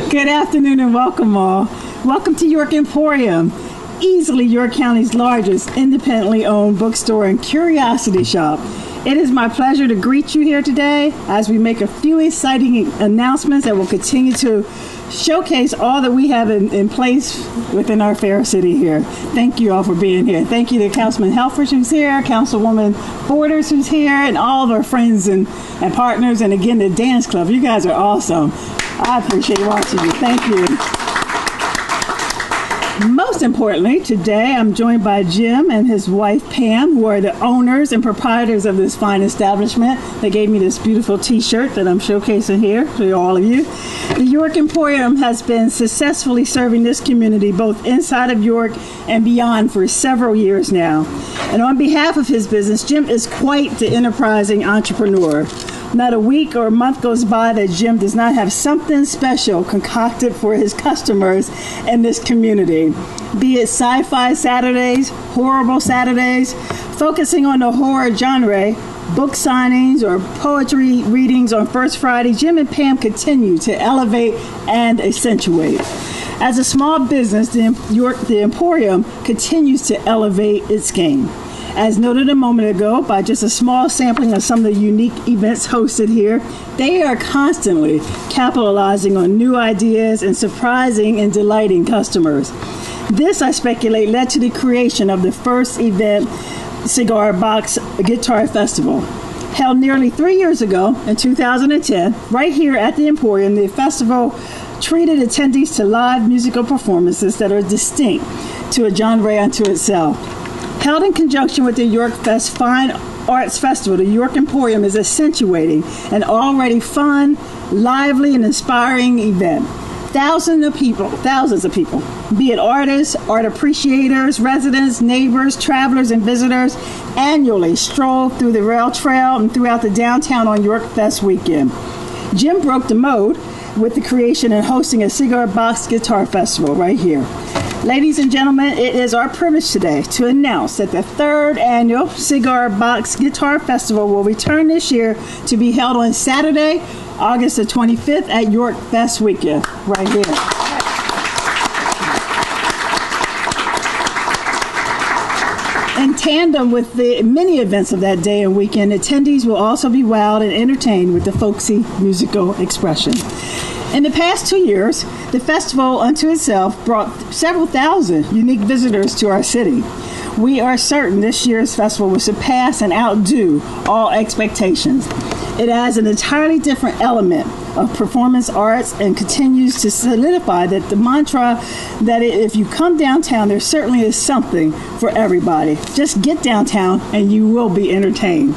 Good afternoon and welcome all. Welcome to York Emporium, easily York County's largest independently owned bookstore and curiosity shop. It is my pleasure to greet you here today as we make a few exciting announcements that will continue to showcase all that we have in place within our fair city here. Thank you all for being here. Thank you to Councilman Helfrich who's here, Councilwoman Borders who's here, and all of our friends and partners, and again the dance club. You guys are awesome. I appreciate watching you. Thank you. Most importantly, today I'm joined by Jim and his wife Pam, who are the owners and proprietors of this fine establishment. They gave me this beautiful t-shirt that I'm showcasing here for all of you. The York Emporium has been successfully serving this community both inside of York and beyond for several years now. And on behalf of his business, Jim is quite the enterprising entrepreneur. Not a week or a month goes by that Jim does not have something special concocted for his customers in this community. Be it sci-fi Saturdays, horrible Saturdays, focusing on the horror genre, book signings, or poetry readings on First Friday, Jim and Pam continue to elevate and accentuate. As a small business, the Emporium continues to elevate its game. As noted a moment ago by just a small sampling of some of the unique events hosted here, they are constantly capitalizing on new ideas and surprising and delighting customers. This, I speculate, led to the creation of the first event, Cigar Box Guitar Festival. Held nearly 3 years ago in 2010, right here at the Emporium, the festival treated attendees to live musical performances that are distinct to a genre unto itself. Held in conjunction with the York Fest Fine Arts Festival, the York Emporium is accentuating an already fun, lively, and inspiring event. Thousands of people, be it artists, art appreciators, residents, neighbors, travelers, and visitors, annually stroll through the rail trail and throughout the downtown on York Fest weekend. Jim broke the mold with the creation and hosting a Cigar Box Guitar Festival right here. Ladies and gentlemen, it is our privilege today to announce that the third annual Cigar Box Guitar Festival will return this year to be held on Saturday, August the 25th at York Fest Weekend, right here. In tandem with the many events of that day and weekend, attendees will also be wowed and entertained with the folksy musical expression. In the past 2 years, the festival unto itself brought several thousand unique visitors to our city. We are certain this year's festival will surpass and outdo all expectations. It adds an entirely different element of performance arts and continues to solidify that the mantra that if you come downtown, there certainly is something for everybody. Just get downtown and you will be entertained.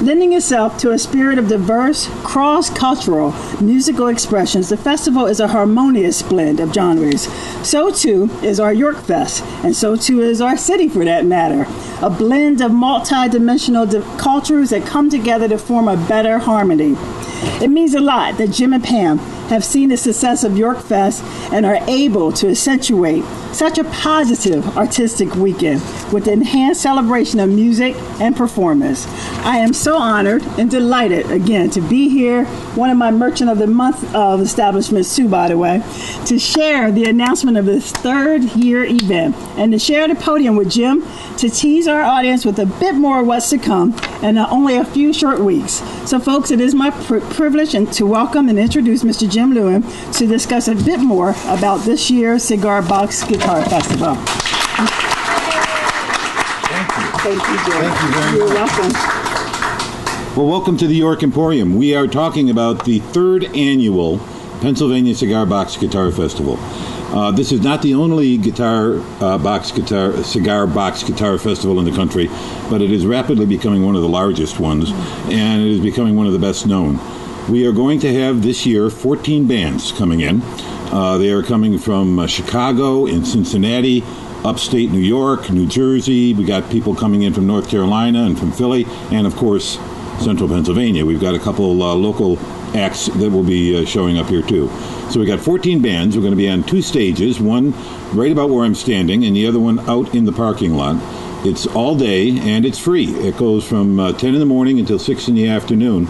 Lending itself to a spirit of diverse, cross-cultural musical expressions, the festival is a harmonious blend of genres. So too is our York Fest, and so too is our city for that matter. A blend of multi-dimensional cultures that come together to form a better harmony. It means a lot that Jim and Pam have seen the success of York Fest and are able to accentuate such a positive artistic weekend with the enhanced celebration of music and performance. I am so honored and delighted again to be here, one of my Merchant of the Month of establishments too, by the way, to share the announcement of this third year event and to share the podium with Jim to tease our audience with a bit more of what's to come in only a few short weeks. So folks, it is my privilege to welcome and introduce Mr. Jim Lewin to discuss a bit more about this year's Cigar Box Guitar Festival. Thank you, Jim. Thank you very much. You're welcome. Well, welcome to the York Emporium. We are talking about the third annual Pennsylvania Cigar Box Guitar Festival. This is not the only cigar box guitar festival in the country, but it is rapidly becoming one of the largest ones, and it is becoming one of the best known. We are going to have this year 14 bands coming in. They are coming from Chicago and Cincinnati, upstate New York, New Jersey. We got people coming in from North Carolina and from Philly, and of course, central Pennsylvania. We've got a couple local acts that will be showing up here too. So we got 14 bands. We're going to be on two stages, one right about where I'm standing and the other one out in the parking lot. It's all day and it's free. It goes from 10 in the morning until 6 in the afternoon,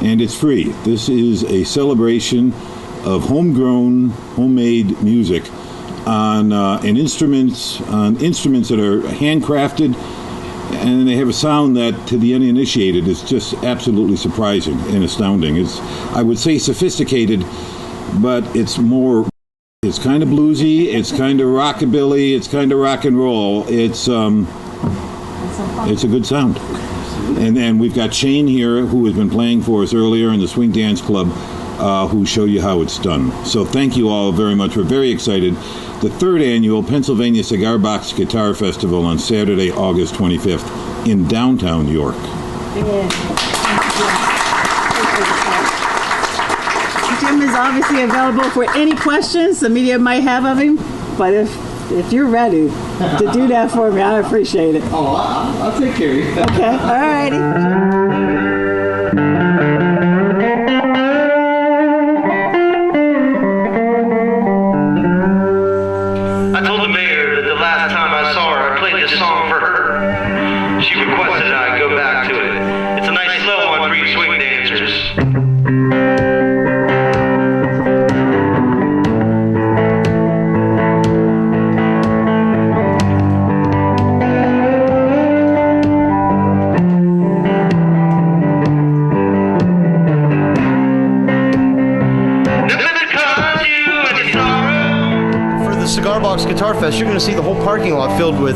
and it's free. This is a celebration of homegrown, homemade music on instruments that are handcrafted, and they have a sound that, to the uninitiated, is just absolutely surprising and astounding. It's, I would say, sophisticated, but it's kind of bluesy, it's kind of rockabilly, it's kind of rock and roll. It's a good sound. And we've got Shane here, who has been playing for us earlier in the Swing Dance Club, who show you how it's done. So thank you all very much. We're very excited. The third annual Pennsylvania Cigar Box Guitar Festival on Saturday, August 25th in downtown York. Jim is obviously available for any questions the media might have of him, but if you're ready to do that for me, I appreciate it. Oh, I'll take care of you. Okay, all righty. I told the mayor that the last time I saw her, I played this song for her. She requested I go back to it. It's a nice slow one for you swing dancers. Cigar Box Guitar Fest, you're going to see the whole parking lot filled with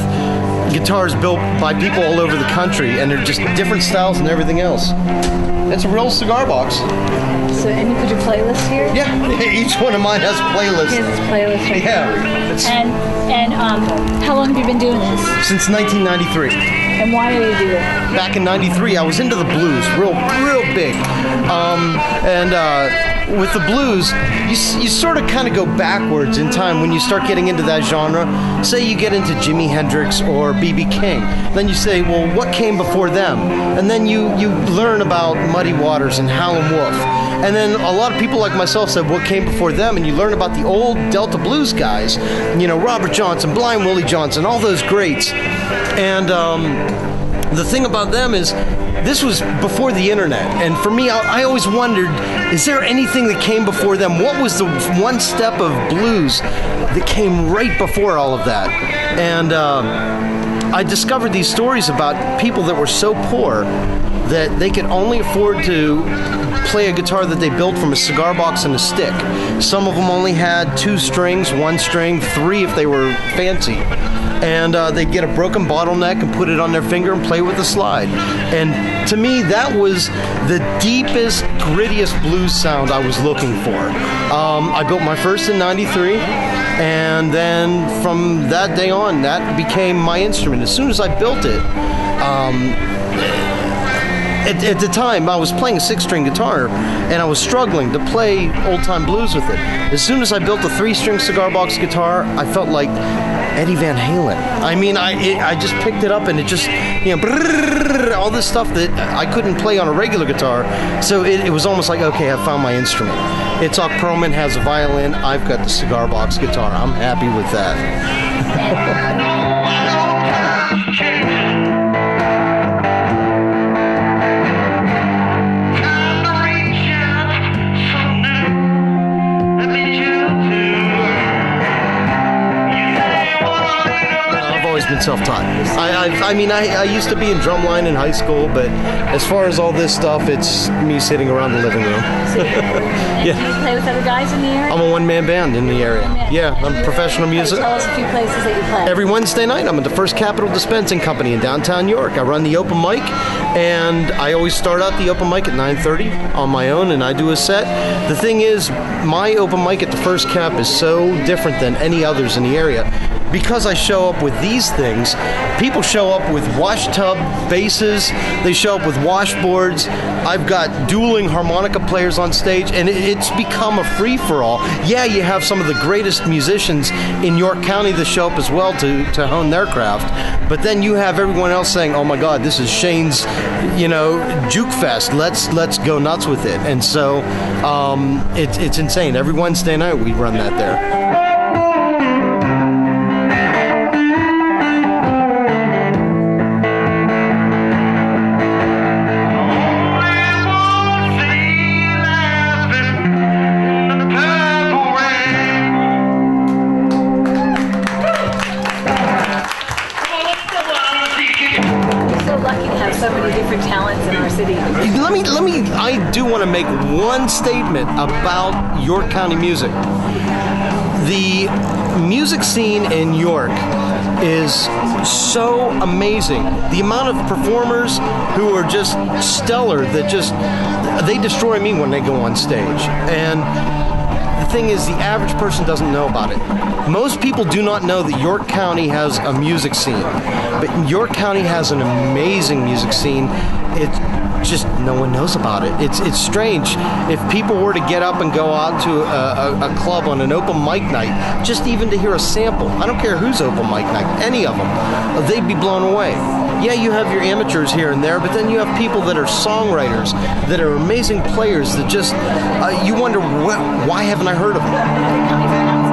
guitars built by people all over the country, and they're just different styles and everything else. It's a real cigar box. So, and you put your playlist here? Yeah, each one of mine has a playlist. He has his playlist right Yeah. And how long have you been doing this? Since 1993. And why do you do it? Back in 93, I was into the blues, real big. With the blues, you sort of kind of go backwards in time when you start getting into that genre. Say you get into Jimi Hendrix or B.B. King. Then you say, well, what came before them? And then you learn about Muddy Waters and Howlin' Wolf. And then a lot of people like myself said, what came before them? And you learn about the old Delta blues guys, you know, Robert Johnson, Blind Willie Johnson, all those greats. And the thing about them is, this was before the internet, and for me, I always wondered, is there anything that came before them? What was the one step of blues that came right before all of that? And I discovered these stories about people that were so poor that they could only afford to play a guitar that they built from a cigar box and a stick. Some of them only had 2 strings, 1 string, 3 if they were fancy. And they'd get a broken bottleneck and put it on their finger and play with the slide. And to me, that was the deepest, grittiest blues sound I was looking for. I built my first in 93, and then from that day on, that became my instrument. As soon as I built it, at the time, I was playing a 6-string guitar, and I was struggling to play old-time blues with it. As soon as I built a 3-string cigar box guitar, I felt like Eddie Van Halen. I mean, I just picked it up, and it just, you know, all this stuff that I couldn't play on a regular guitar. So it was almost like, okay, I found my instrument. Itzhak Perlman has a violin. I've got the cigar box guitar. I'm happy with that. Been self-taught. I used to be in drumline in high school, but as far as all this stuff, it's me sitting around the living room. Yeah. Do you play with other guys in the area? I'm a one-man band in the area. Yeah, I'm a professional musician. Tell us a few places that you play. Every Wednesday night, I'm at the First Capital Dispensing Company in downtown York. I run the open mic, and I always start out the open mic at 9:30 on my own, and I do a set. The thing is, my open mic at the First Cap is so different than any others in the area. Because I show up with these things, people show up with wash tub basses, they show up with washboards. I've got dueling harmonica players on stage, and it's become a free-for-all. Yeah, you have some of the greatest musicians in York County that show up as well to hone their craft, but then you have everyone else saying, oh my God, this is Shane's, you know, juke fest. Let's go nuts with it. And so it's insane. Every Wednesday night we run that there. Only one thing has been the past. one statement about York County music. The music scene in York is so amazing. The amount of performers who are just stellar, they destroy me when they go on stage. And the thing is, the average person doesn't know about it. Most people do not know that York County has a music scene, but York County has an amazing music scene. It's just no one knows about it. It's strange. If people were to get up and go out to a club on an open mic night, just even to hear a sample, I don't care who's open mic night, any of them, they'd be blown away. Yeah, you have your amateurs here and there, but then you have people that are songwriters, that are amazing players, that just, you wonder, why haven't I heard of them?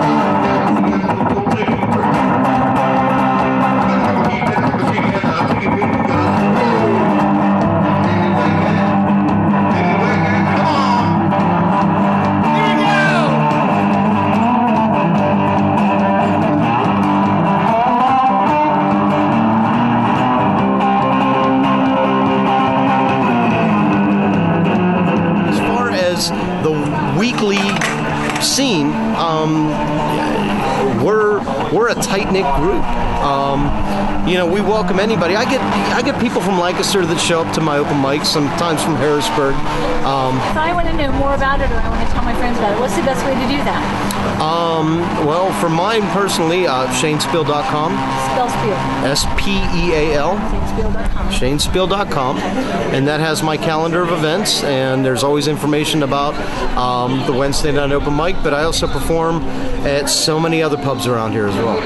Scene, we're a tight-knit group. We welcome anybody. I get people from Lancaster that show up to my open mics, sometimes from Harrisburg. If I want to know more about it, or I want to tell my friends about it, what's the best way to do that? Well, for mine personally, ShaneSpiel.com. Spell Spiel. S-P-E-A-L. ShaneSpiel.com. And that has my calendar of events, and there's always information about the Wednesday night open mic, but I also perform at so many other pubs around here as well.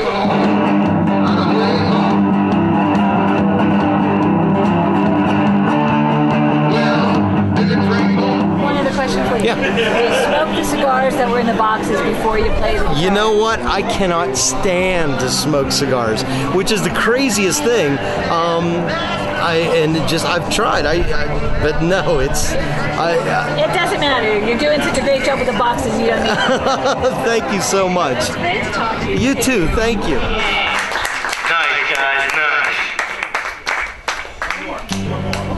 Yeah. Do you smoke the cigars that were in the boxes before you played the guitar? You know what? I cannot stand to smoke cigars, which is the craziest thing. I've tried. But no, it doesn't matter. You're doing such a great job with the boxes. You don't need. Thank you so much. It's great to talk to you. You too. Thank you. Nice, guys, nice.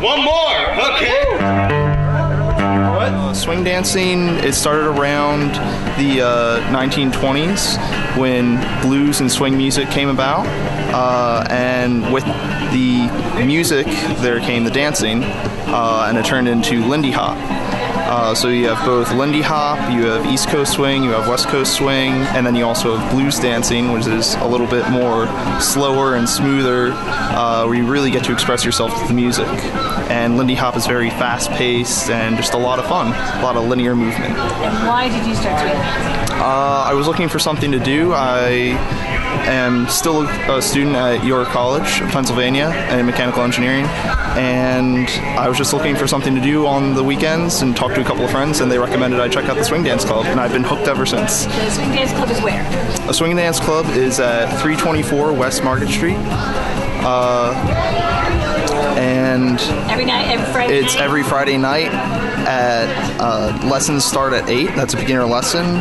One more, okay. Swing dancing, it started around the 1920s when blues and swing music came about, and with the music there came the dancing, and it turned into Lindy Hop. So you have both Lindy Hop, you have East Coast swing, you have West Coast swing, and then you also have blues dancing, which is a little bit more slower and smoother, where you really get to express yourself with the music. And Lindy Hop is very fast-paced and just a lot of fun, a lot of linear movement. And why did you start swinging? I was looking for something to do. I am still a student at York College, Pennsylvania, in mechanical engineering, and I was just looking for something to do on the weekends and talk to a couple of friends, and they recommended I check out the Swing Dance Club, and I've been hooked ever since. The Swing Dance Club is where? A Swing Dance Club is at 324 West Market Street. And every night, every Friday it's night? Every Friday night at lessons start at 8. That's a beginner lesson.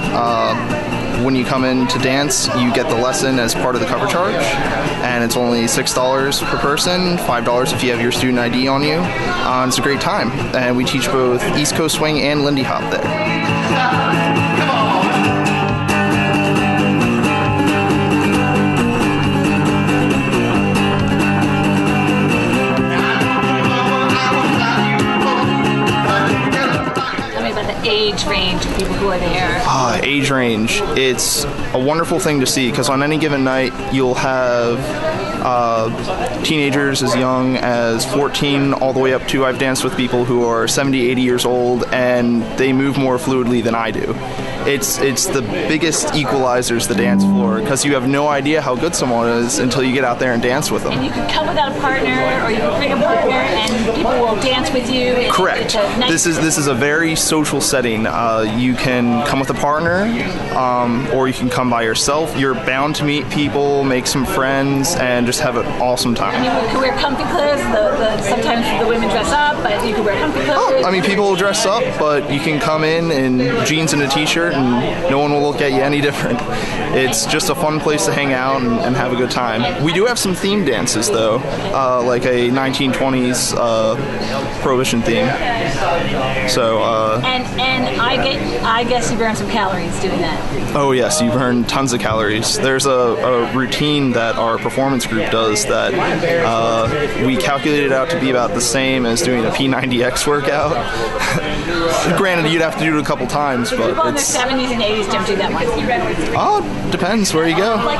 When you come in to dance, you get the lesson as part of the cover charge, and it's only $6 per person, $5 if you have your student ID on you. It's a great time, and we teach both East Coast Swing and Lindy Hop there. Age range of people who are there? Age range. It's a wonderful thing to see because on any given night you'll have teenagers as young as 14 all the way up to I've danced with people who are 70, 80 years old and they move more fluidly than I do. It's the biggest equalizers, the dance floor, because you have no idea how good someone is until you get out there and dance with them. And you can come without a partner, or you can bring a partner, and people will dance with you. Correct. This is a very social setting. You can come with a partner, or you can come by yourself. You're bound to meet people, make some friends, and just have an awesome time. And you can wear comfy clothes. Sometimes the women dress up, but you can wear comfy clothes. People will dress up, but you can come in jeans and a t-shirt different, and no one will look at you any different. It's just a fun place to hang out and have a good time. We do have some theme dances, though, like a 1920s Prohibition theme. So. And I guess you burn some calories doing that. Oh yes, you burn tons of calories. There's a routine that our performance group does that we calculated out to be about the same as doing a P90X workout. Granted, you'd have to do it a couple times, but people in the 70s and 80s don't do that much. Oh, depends where you go. Well,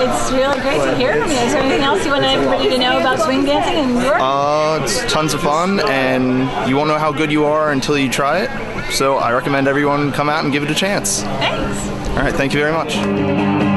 it's really great to hear from you. Is there anything else you want everybody to know about swing dancing in New York? It's tons of fun, and you won't know how good you are until you try it. So I recommend everyone come out and give it a chance. Thanks. All right, thank you very much.